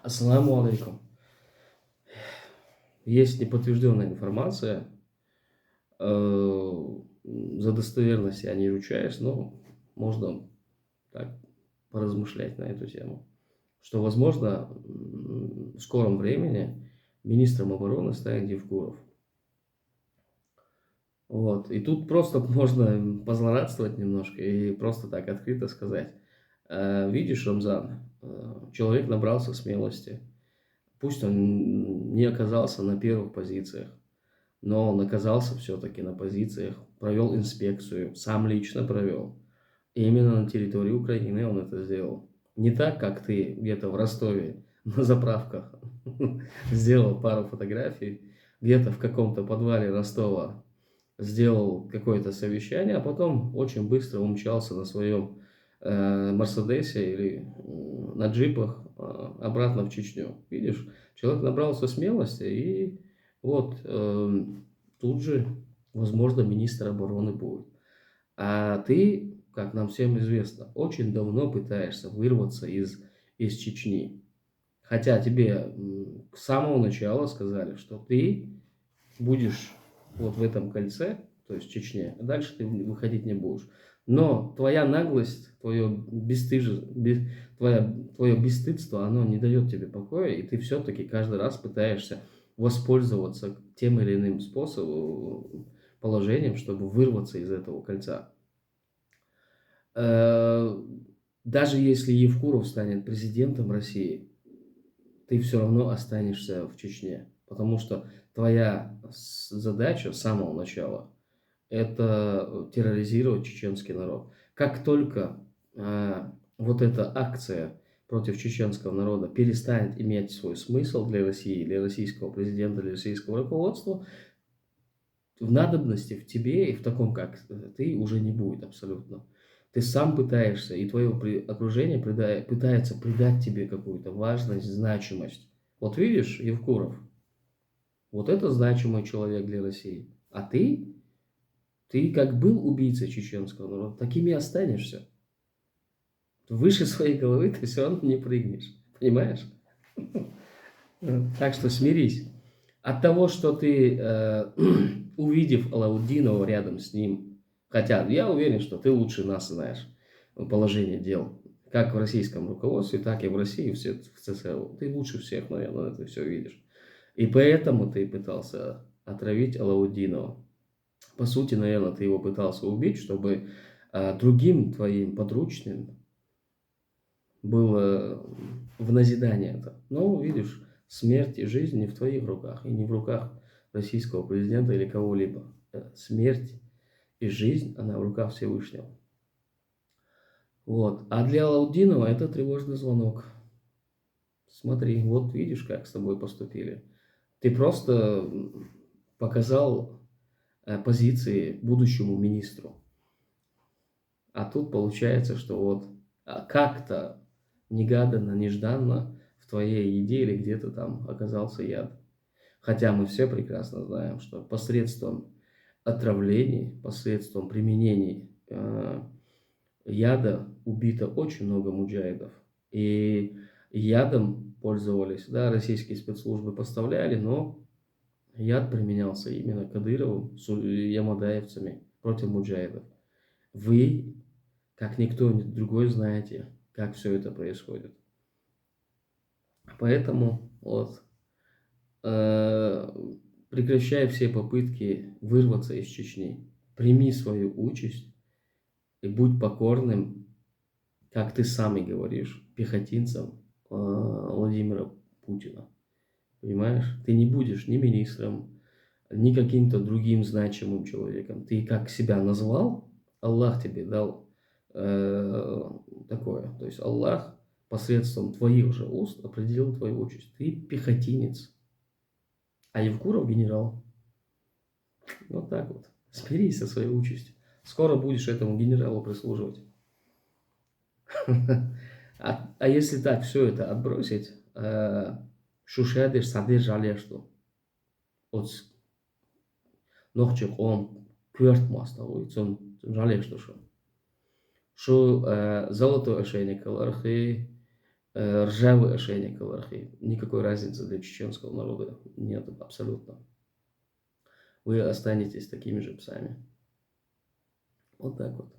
Ассаламу алейкум. Есть неподтвержденная информация, за достоверность я не ручаюсь, но можно так поразмышлять на эту тему, что, возможно, в скором времени министром обороны станет Евкуров. Вот. И тут просто можно позлорадствовать немножко и просто так открыто сказать. Видишь, Рамзан, человек набрался смелости. Пусть он не оказался на первых позициях, но он оказался все-таки на позициях, провел инспекцию, сам лично провел. И именно на территории Украины он это сделал. Не так, как ты где-то в Ростове на заправках сделал пару фотографий, где-то в каком-то подвале Ростова сделал какое-то совещание, а потом очень быстро умчался на своем Мерседесе или на джипах обратно в Чечню. Видишь, человек набрался смелости и вот тут же, возможно, министр обороны будет. А ты, как нам всем известно, очень давно пытаешься вырваться из Чечни. Хотя тебе с самого начала сказали, что ты будешь вот в этом кольце, то есть в Чечне, а дальше ты выходить не будешь. Но твоя наглость, твое бесстыдство, оно не дает тебе покоя, и ты все-таки каждый раз пытаешься воспользоваться тем или иным способом, положением, чтобы вырваться из этого кольца. Даже если Евкуров станет президентом России, ты все равно останешься в Чечне, потому что твоя задача с самого начала – это терроризировать чеченский народ. Как только вот эта акция против чеченского народа перестанет иметь свой смысл для России, для российского президента, для российского руководства, в надобности в тебе и в таком, как ты, уже не будет абсолютно. Ты сам пытаешься, и твое окружение пытается придать тебе какую-то важность, значимость. Вот видишь, Евкуров, вот это значимый человек для России. А ты как был убийцей чеченского народа, таким и останешься. Выше своей головы ты все равно не прыгнешь. Понимаешь? Так что смирись. От того, что ты, увидев Алаудинова рядом с ним, хотя я уверен, что ты лучше нас знаешь положение дел, как в российском руководстве, так и в России, в ЦСРУ. Ты лучше всех, наверное, это все видишь. И поэтому ты пытался отравить Алаудинова. По сути, наверное, ты его пытался убить, чтобы другим твоим подручным было в назидание это. Но, видишь, смерть и жизнь не в твоих руках, и не в руках российского президента или кого-либо. Смерть и жизнь, она в руках Всевышнего. Вот. А для Алаудинова это тревожный звонок. Смотри, вот видишь, как с тобой поступили. Ты просто показал позиции будущему министру. А тут получается, что вот как-то негаданно, нежданно в твоей еде или где-то там оказался яд. Хотя мы все прекрасно знаем, что посредством отравлений, посредством применений яда убито очень много муджахидов. И ядом пользовались, да, российские спецслужбы поставляли, но яд применялся именно Кадыровым, ямадаевцами против муджахидов. Вы, как никто другой, знаете, как все это происходит. Поэтому вот, прекращай все попытки вырваться из Чечни. Прими свою участь и будь покорным, как ты сам и говоришь, пехотинцем Владимира Путина. Понимаешь? Ты не будешь ни министром, ни каким-то другим значимым человеком. Ты как себя назвал, Аллах тебе дал такое. То есть Аллах посредством твоих же уст определил твою участь. Ты пехотинец, а Евкуров генерал. Вот так вот. Смирись со своей участью. Скоро будешь этому генералу прислуживать. А если так все это отбросить, шушедеш садеш жалешту. Вот ногчик он кверт мастауй, цон жалешту шо. Шу золотой ошейник алархи, ржавый ошейник ЛРХ. Никакой разницы для чеченского народа нет абсолютно. Вы останетесь такими же псами. Вот так вот.